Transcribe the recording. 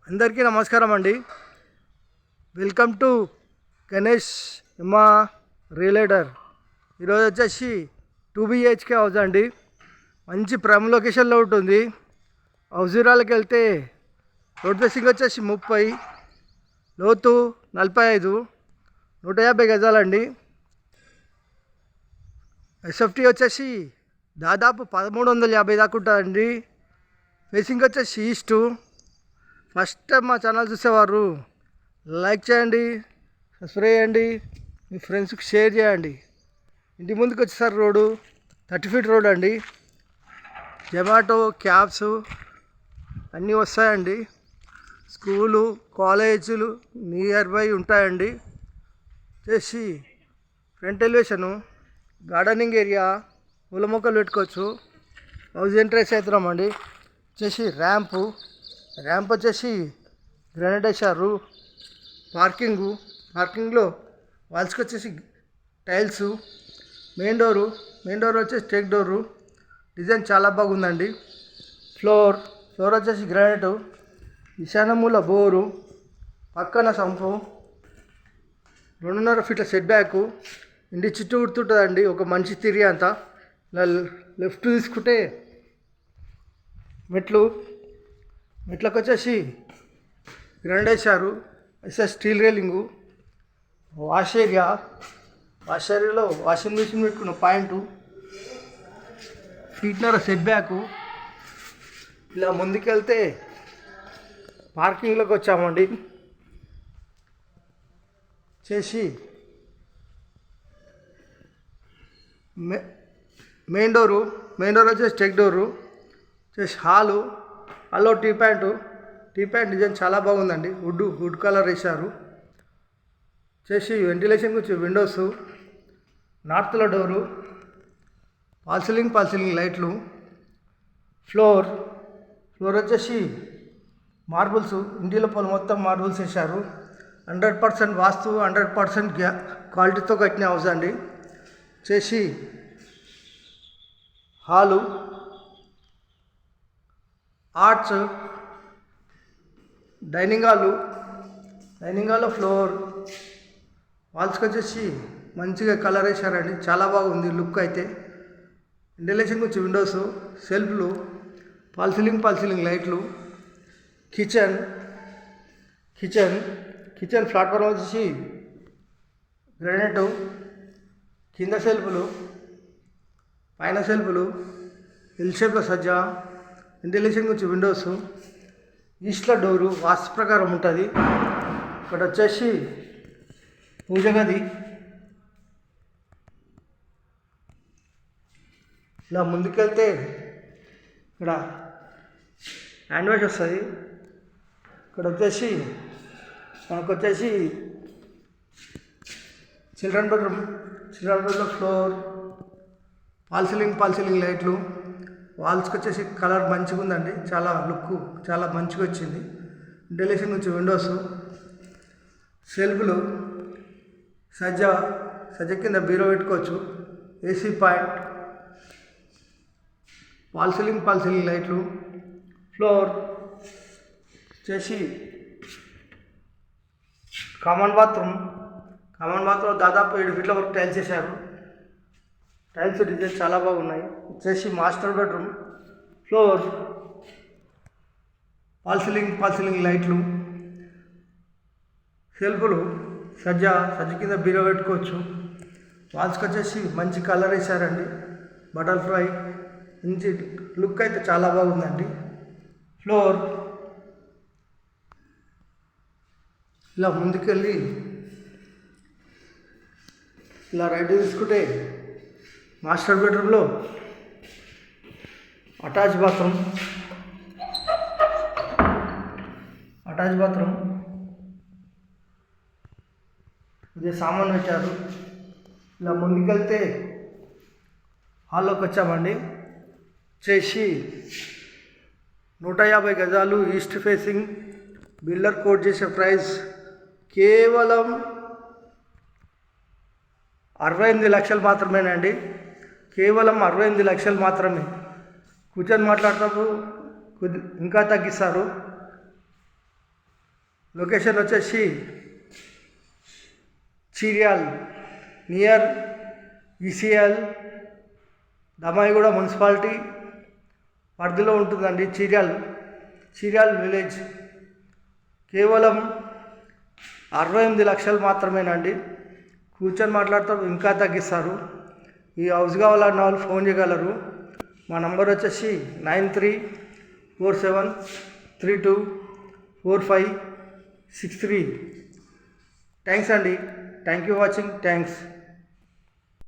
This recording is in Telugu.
అందరికీ నమస్కారం అండి. వెల్కమ్ టు గణేష్ ఎమ్మా రియలేటర్. ఈరోజు వచ్చేసి 2 BHK హౌస్ అండి. మంచి ప్రైమ్ లొకేషన్లో ఉంటుంది. హౌజీరాలకు వెళ్తే రోడ్ ఫేసింగ్ వచ్చేసి 30, లోతు 45, 150 గజాలండి. SFT వచ్చేసి దాదాపు 1350 దాకా ఉంటుందండి. ఫేసింగ్ వచ్చేసి ఈస్టు. ఫస్ట్ టైం మా ఛానల్ చూసేవారు లైక్ చేయండి, సబ్స్క్రైబ్ చేయండి, మీ ఫ్రెండ్స్కి షేర్ చేయండి. ఇంటి ముందుకు వచ్చేసరికి రోడ్డు 30 feet రోడ్ అండి. జొమాటో, క్యాబ్స్ అన్నీ వస్తాయండి. స్కూలు, కాలేజీలు నియర్ బై ఉంటాయండి. చేసి ఫ్రంట్ ఎలివేషను, గార్డెనింగ్ ఏరియా, పూల మొక్కలు పెట్టుకోవచ్చు. హౌస్ ఎంట్రెన్స్ అవుతున్నామండి. వచ్చేసి ర్యాంప్ వచ్చేసి గ్రానైట్ వేసారు. పార్కింగ్లో వాల్స్కి వచ్చేసి టైల్స్. మెయిన్ డోర్ వచ్చేసి టేక్ డోరు. డిజైన్ చాలా బాగుందండి. ఫ్లోర్ వచ్చేసి గ్రానైట్. ఈశాన్యమూల బోరు, పక్కన సంపు, 2.5 feet సెట్ బ్యాక్. ఇంటి చుట్టూ ఉడుతుంటుందండి, ఒక మనిషి తిరిగి అంతా. ఇలా లెఫ్ట్ తీసుకుంటే మెట్లకు వచ్చేసి గ్రానైట్ వేసారు. Steel railing. వాష్ ఏరియాలో వాషింగ్ మిషన్ పెట్టుకున్న పాయింటు, ఫీట్నర సెట్ బ్యాక్. ఇలా ముందుకెళ్తే పార్కింగ్లోకి వచ్చామండి. చేసి మెయిన్ డోర్ వచ్చేసి టెక్ డోరు. చేసి హాల్లో టీ ప్యాంట్ డిజైన్ చాలా బాగుందండి. వుడ్ కలర్ వేశారు. చేసి వెంటిలేషన్ గురించి విండోస్, నార్త్లో డోరు, ఫాల్ సీలింగ్ లైట్లు. ఫ్లోర్ వచ్చేసి మార్బుల్స్. ఇంటి లోపల మొత్తం మార్బుల్స్ వేశారు. 100% వాస్తు, 100% క్వాలిటీతో కట్టిన హౌస్ అండి. చేసి హాలు, ఆర్ట్స్, డైనింగ్ హాల్లో ఫ్లోర్. వాల్స్కి వచ్చేసి మంచిగా కలర్ వేసారండి, చాలా బాగుంది లుక్ అయితే. వెంటిలేషన్ గురించి విండోస్, సెల్ఫ్లు, ఫాల్ సీలింగ్ లైట్లు. కిచెన్ ప్లాట్ఫామ్ వచ్చేసి గ్రానైట్. కింద సెల్ఫ్లు, పైన సెల్ఫ్లు, ఎల్ షేప్లో సజ్జా. వెంటిలేషన్ గురించి విండోస్. ఈస్ట్లో డోరు వాస్తు ప్రకారం ఉంటుంది. ఇక్కడ వచ్చేసి పూజ గది. ఇలా ముందుకెళ్తే ఇక్కడ హ్యాండ్ వాష్ వస్తుంది. ఇక్కడ వచ్చేసి మనకు చిల్డ్రన్ బెడ్రూమ్లో ఫ్లోర్, ఫాల్ సీలింగ్ లైట్లు. వాల్స్కి వచ్చేసి కలర్ మంచిగా ఉందండి, చాలా లుక్ చాలా మంచిగా వచ్చింది. వెంటిలేషన్ నుంచి విండోస్, సెల్ఫ్లు, సజ్జ కింద బీరో పెట్టుకోవచ్చు. ఏసీ పాయింట్, ఫాల్ సీలింగ్ లైట్లు. ఫ్లోర్ వచ్చేసి కామన్ బాత్రూమ్ దాదాపు 7 feet వరకు టైల్స్ వేసారు. టైల్స్ డిజైన్ చాలా బాగున్నాయి. వచ్చేసి master bedroom. Floor, fall ceiling లైట్లు. సెల్ఫ్లు, సజ్జ కింద బీరో పెట్టుకోవచ్చు. వాల్స్కి వచ్చేసి మంచి కలర్ వేసారండి, బటర్ఫ్లై. మంచి లుక్ అయితే చాలా బాగుందండి. ఫ్లోర్ ఇలా ముందుకెళ్ళి ఇలా రైట్ తీసుకుంటే మాస్టర్ బెడ్రూమ్లో అటాచ్ బాత్రూమ్. ఇదే సామాన్ పెట్టారు. ఇలా ముందుకెళ్తే హాల్లోకి వచ్చామండి. చేసి 150 గజాలు, ఈస్ట్ ఫేసింగ్. బిల్డర్ కోట్ చేసే ప్రైస్ కేవలం 68 లక్షలు మాత్రమేనండి. కేవలం 68 లక్షలు మాత్రమే. కూర్చొని మాట్లాడతారు, ఇంకా తగ్గిస్తారు. లొకేషన్ వచ్చేసి చీర్యాల్ నియర్ ఈసీఎల్ దమాయిగూడ మున్సిపాలిటీ పరిధిలో ఉంటుందండి. చీర్యాల్ విలేజ్. కేవలం 68 లక్షలు మాత్రమేనండి. కూర్చొని మాట్లాడతారు, ఇంకా తగ్గిస్తారు. ఈ హౌస్ కావాలన్న వాళ్ళు ఫోన్ చేయగలరు. మా నంబర్ వచ్చేసి 9347324563. థ్యాంక్స్ అండి. Thank you watching. థ్యాంక్స్.